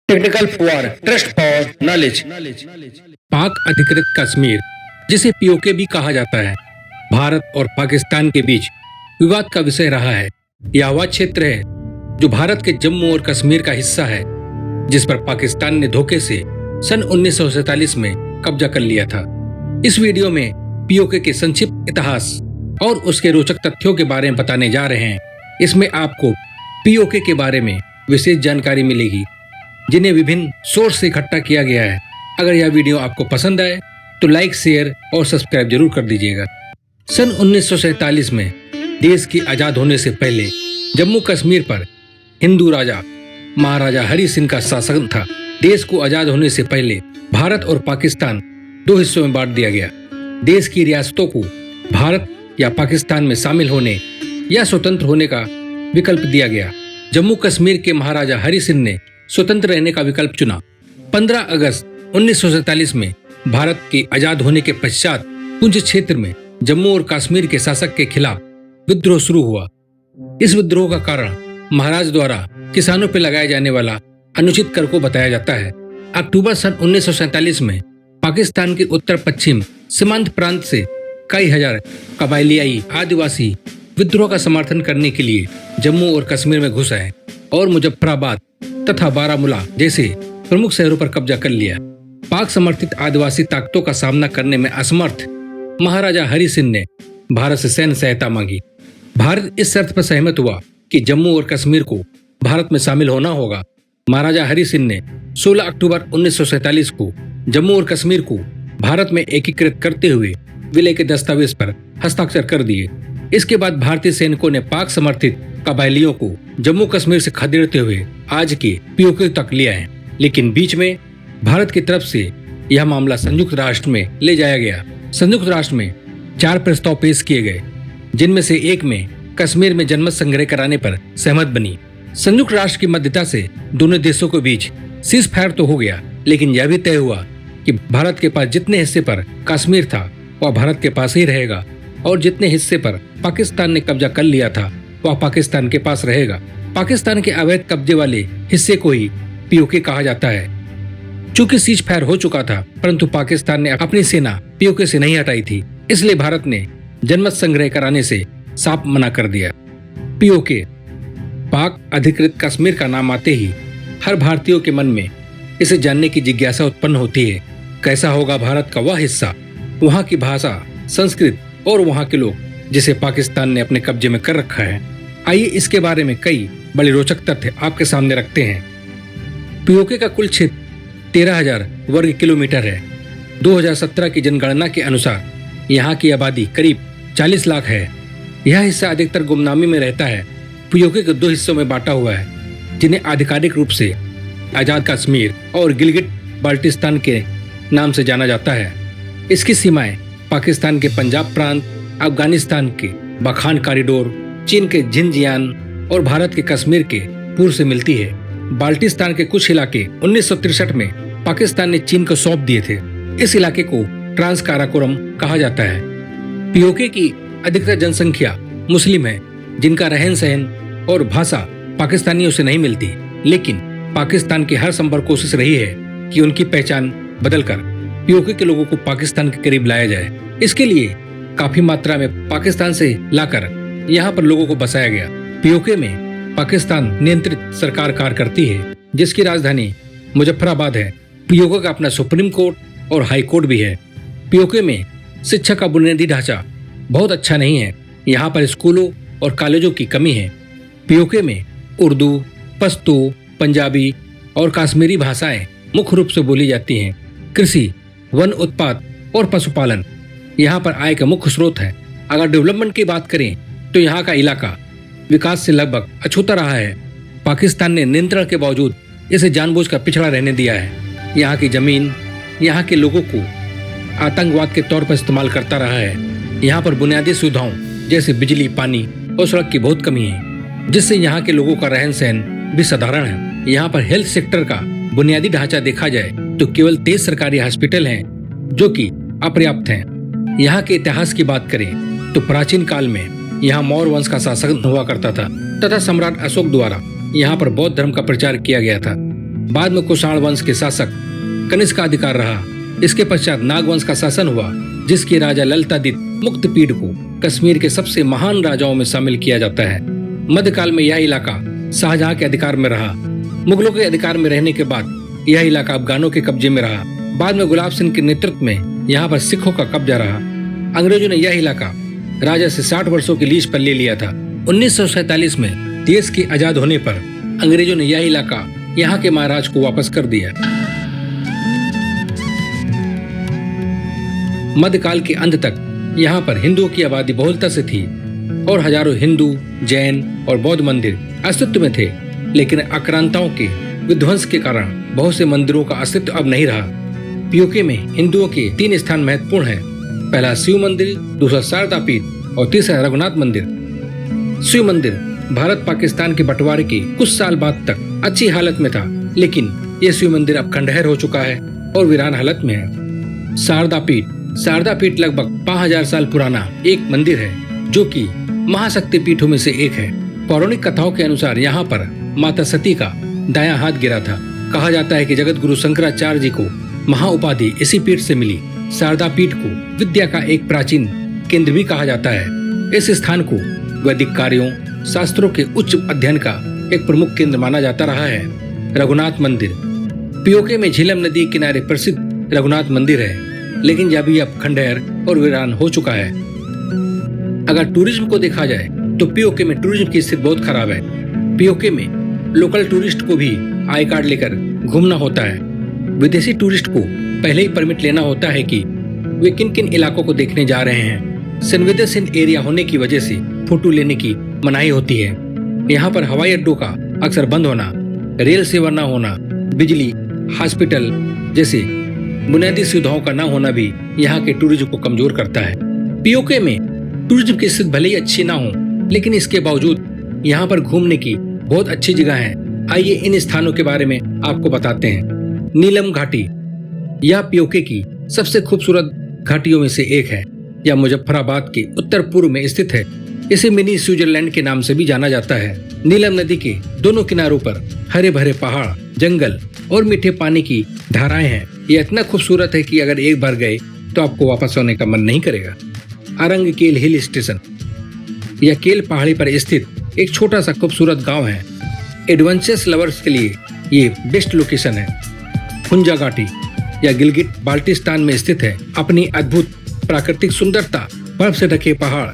Technical for trust for knowledge. पाक अधिकृत कश्मीर, जिसे पीओके भी कहा जाता है, भारत और पाकिस्तान के बीच विवाद का विषय रहा है। यह वह क्षेत्र है जो भारत के जम्मू और कश्मीर का हिस्सा है, जिस पर पाकिस्तान ने धोखे से सन 1947 में कब्जा कर लिया था। इस वीडियो में पीओके के संक्षिप्त इतिहास और उसके रोचक तथ्यों के बारे में बताने जा रहे हैं। इसमें आपको पीओके के बारे में विशेष जानकारी मिलेगी, जिन्हें विभिन्न सोर्स से इकट्ठा किया गया है। अगर यह वीडियो आपको पसंद आए तो लाइक, शेयर और सब्सक्राइब जरूर कर दीजिएगा। सन 1947 में देश की आजाद होने से पहले जम्मू कश्मीर पर हिंदू राजा महाराजा हरि सिंह का शासन था। देश को आजाद होने से पहले भारत और पाकिस्तान दो हिस्सों में बांट दिया गया। देश की रियासतों को भारत या पाकिस्तान में शामिल होने या स्वतंत्र होने का विकल्प दिया गया। जम्मू कश्मीर के महाराजा हरि सिंह ने स्वतंत्र रहने का विकल्प चुना। 15 अगस्त 1947 में भारत के आजाद होने के पश्चात पुंछ क्षेत्र में जम्मू और कश्मीर के शासक के खिलाफ विद्रोह शुरू हुआ। इस विद्रोह का कारण महाराज द्वारा किसानों पर लगाए जाने वाला अनुचित कर को बताया जाता है। अक्टूबर सन 1947 में पाकिस्तान के उत्तर पश्चिम सीमांत प्रांत से कई हजार कबायलियाई आदिवासी विद्रोह का समर्थन करने के लिए जम्मू और कश्मीर में घुस आए और मुजफ्फराबाद तथा बारामूला जैसे प्रमुख शहरों पर कब्जा कर लिया। पाक समर्थित आदिवासी ताकतों का सामना करने में असमर्थ महाराजा हरि सिंह ने भारत से सैन्य सहायता मांगी। भारत इस शर्त पर सहमत हुआ कि जम्मू और कश्मीर को भारत में शामिल होना होगा। महाराजा हरि सिंह ने 16 अक्टूबर 1947 को जम्मू और कश्मीर को भारत में एकीकृत करते हुए विलय के दस्तावेज पर हस्ताक्षर कर दिए। इसके बाद भारतीय सैनिकों ने पाक समर्थित कबायलियों को जम्मू कश्मीर से खदेड़ते हुए आज के पीओके तक लिया है। लेकिन बीच में भारत की तरफ से यह मामला संयुक्त राष्ट्र में ले जाया गया। संयुक्त राष्ट्र में 4 प्रस्ताव पेश किए गए, जिनमें से एक में कश्मीर में जनमत संग्रह कराने पर सहमत बनी। संयुक्त राष्ट्र की मध्यस्थता से दोनों देशों के बीच सीज फायर तो हो गया, लेकिन यह भी तय हुआ कि भारत के पास जितने हिस्से पर कश्मीर था वह भारत के पास ही रहेगा और जितने हिस्से पर पाकिस्तान ने कब्जा कर लिया था वह पाकिस्तान के पास रहेगा। पाकिस्तान के अवैध कब्जे वाले हिस्से को ही पीओके कहा जाता है। चूंकि सीज फायर हो चुका था, परंतु पाकिस्तान ने अपनी सेना पीओके से नहीं हटाई थी, इसलिए भारत ने जनमत संग्रह कराने से साफ मना कर दिया। पीओके पाक अधिकृत कश्मीर का नाम आते ही हर भारतीयों के मन में इसे जानने की जिज्ञासा उत्पन्न होती है। कैसा होगा भारत का वह हिस्सा, वहाँ की भाषा, संस्कृत और वहाँ के लोग जिसे पाकिस्तान ने अपने कब्जे में कर रखा है। आइए इसके बारे में कई बड़े रोचक तथ्य आपके सामने रखते हैं। पीओके का कुल क्षेत्र 13,000 वर्ग किलोमीटर है। 2017 की जनगणना के अनुसार यहाँ की आबादी करीब 40 लाख है। यह हिस्सा अधिकतर गुमनामी में रहता है। पीओके को 2 हिस्सों में बांटा हुआ है, जिन्हें आधिकारिक रूप से आजाद कश्मीर और गिलगिट बाल्टिस्तान के नाम से जाना जाता है। इसकी सीमाएं पाकिस्तान के पंजाब प्रांत, अफगानिस्तान के बखान कॉरिडोर, चीन के झिंजियान और भारत के कश्मीर के पूर्व से मिलती है। बाल्टिस्तान के कुछ इलाके 1963 में पाकिस्तान ने चीन को सौंप दिए थे। इस इलाके को ट्रांस काराकोरम कहा जाता है। पीओके की अधिकतर जनसंख्या मुस्लिम है, जिनका रहन सहन और भाषा पाकिस्तानियों से नहीं मिलती, लेकिन पाकिस्तान की हर संभव कोशिश रही है कि उनकी पहचान बदलकर पीओके के लोगों को पाकिस्तान के करीब लाया जाए। इसके लिए काफी मात्रा में पाकिस्तान से लाकर यहाँ पर लोगों को बसाया गया। पीओके में पाकिस्तान नियंत्रित सरकार कार्य करती है, जिसकी राजधानी मुजफ्फराबाद है। पीओके का अपना सुप्रीम कोर्ट और हाई कोर्ट भी है। पीओके में शिक्षा का बुनियादी ढांचा बहुत अच्छा नहीं है। यहाँ पर स्कूलों और कॉलेजों की कमी है। पीओके में उर्दू, पश्तो, पंजाबी और कश्मीरी भाषाएं मुख्य रूप से बोली जाती हैं। कृषि, वन उत्पाद और पशुपालन यहाँ पर आय का मुख्य स्रोत है। अगर डेवलपमेंट की बात करें तो यहाँ का इलाका विकास से लगभग अछूता रहा है। पाकिस्तान ने नियंत्रण के बावजूद इसे जानबूझकर पिछड़ा रहने दिया है। यहाँ की जमीन यहाँ के लोगों को आतंकवाद के तौर पर इस्तेमाल करता रहा है। यहाँ पर बुनियादी सुविधाओं जैसे बिजली, पानी और सड़क की बहुत कमी है, जिससे यहाँ के लोगों का रहन सहन भी साधारण है। यहाँ पर हेल्थ सेक्टर का बुनियादी ढांचा देखा जाए तो केवल 23 सरकारी हॉस्पिटल हैं, जो कि अपर्याप्त हैं। यहाँ के इतिहास की बात करें तो प्राचीन काल में यहाँ मौर्य वंश का शासन हुआ करता था तथा सम्राट अशोक द्वारा यहाँ पर बौद्ध धर्म का प्रचार किया गया था। बाद में कुषाण वंश के शासक कनिष्क का अधिकार रहा। इसके पश्चात नाग वंश का शासन हुआ, जिसके राजा ललितादित्य मुक्तपीड़ को कश्मीर के सबसे महान राजाओं में शामिल किया जाता है। मध्यकाल में यह इलाका शाहजहां के अधिकार में रहा। मुगलों के अधिकार में रहने के बाद यह इलाका अफगानों के कब्जे में रहा। बाद में गुलाब सिंह के नेतृत्व में यहाँ पर सिखों का कब्जा रहा। अंग्रेजों ने यह इलाका राजा से 60 वर्षों की लीज पर ले लिया था। 1947 में देश के आजाद होने पर अंग्रेजों ने यह इलाका यहाँ के महाराज को वापस कर दिया। मध्यकाल के अंत तक यहाँ पर हिंदुओं की आबादी बहुलता से थी और हजारों हिंदू, जैन और बौद्ध मंदिर अस्तित्व में थे, लेकिन आक्रांताओं के विध्वंस के कारण बहुत से मंदिरों का अस्तित्व अब नहीं रहा। पीओके में हिंदुओं के 3 स्थान महत्वपूर्ण हैं। पहला शिव मंदिर, दूसरा शारदा पीठ और तीसरा रघुनाथ मंदिर। शिव मंदिर भारत पाकिस्तान के बंटवारे के कुछ साल बाद तक अच्छी हालत में था, लेकिन यह शिव मंदिर अब खंडहर हो चुका है और वीरान हालत में है। शारदा पीठ लगभग 5000 साल पुराना एक मंदिर है, जो कि महाशक्ति पीठों में से एक है। पौराणिक कथाओं के अनुसार यहाँ पर माता सती का दायां हाथ गिरा था। कहा जाता है कि जगत गुरु शंकराचार्य जी को महाउपाधि इसी पीठ से मिली। शारदा पीठ को विद्या का एक प्राचीन केंद्र भी कहा जाता है। इस स्थान को वैदिक कार्यों, शास्त्रों के उच्च अध्ययन का एक प्रमुख केंद्र माना जाता रहा है। रघुनाथ मंदिर पीओके में झीलम नदी के किनारे प्रसिद्ध रघुनाथ मंदिर है, लेकिन जब यह अब खंडहर और वीरान हो चुका है। अगर टूरिज्म को देखा जाए तो पीओके में टूरिज्म की स्थिति बहुत खराब है। पीओके में लोकल टूरिस्ट को भी आई कार्ड लेकर घूमना होता है। विदेशी टूरिस्ट को पहले ही परमिट लेना होता है कि वे किन किन इलाकों को देखने जा रहे हैं। संवेदनशील एरिया होने की वजह से फोटो लेने की मनाही होती है। यहाँ पर हवाई अड्डों का अक्सर बंद होना, रेल सेवा न होना, बिजली, हॉस्पिटल जैसे बुनियादी सुविधाओं का न होना भी यहाँ के टूरिज्म को कमजोर करता है। पीओके में टूरिज्म की स्थिति भले ही अच्छी ना हो, लेकिन इसके बावजूद यहाँ पर घूमने की बहुत अच्छी जगह है। आइए इन स्थानों के बारे में आपको बताते हैं। नीलम घाटी, यह पीओके की सबसे खूबसूरत घाटियों में से एक है। यह मुजफ्फराबाद के उत्तर पूर्व में स्थित है। इसे मिनी स्विट्जरलैंड के नाम से भी जाना जाता है। नीलम नदी के दोनों किनारों पर हरे भरे पहाड़, जंगल और मीठे पानी की धाराएं हैं। यह इतना खूबसूरत है कि अगर एक बार गए तो आपको वापस आने का मन नहीं करेगा। अरंग केल हिल स्टेशन, यह केल पहाड़ी पर स्थित एक छोटा सा खूबसूरत गांव है। एडवेंचरस लवर्स के लिए ये बेस्ट लोकेशन है। हुंजा घाटी, यह गिलगिट बाल्टिस्तान में स्थित है। अपनी अद्भुत प्राकृतिक सुंदरता, बर्फ से ढके पहाड़,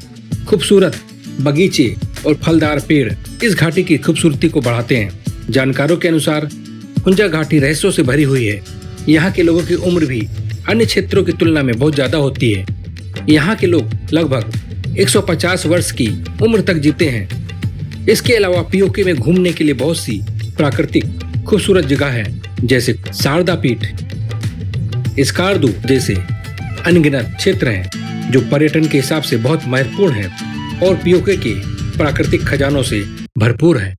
खूबसूरत बगीचे और फलदार पेड़ इस घाटी की खूबसूरती को बढ़ाते हैं। जानकारों के अनुसार हुंजा घाटी रहस्यों से भरी हुई है। यहाँ के लोगों की उम्र भी अन्य क्षेत्रों की तुलना में बहुत ज्यादा होती है। यहाँ के लोग लगभग 150 वर्ष की उम्र तक जीते हैं। इसके अलावा पीओके में घूमने के लिए बहुत सी प्राकृतिक खूबसूरत जगह है, जैसे शारदा पीठ, स्कार्दू जैसे अनगिनत क्षेत्र हैं, जो पर्यटन के हिसाब से बहुत महत्वपूर्ण है और पीओके के प्राकृतिक खजानों से भरपूर है।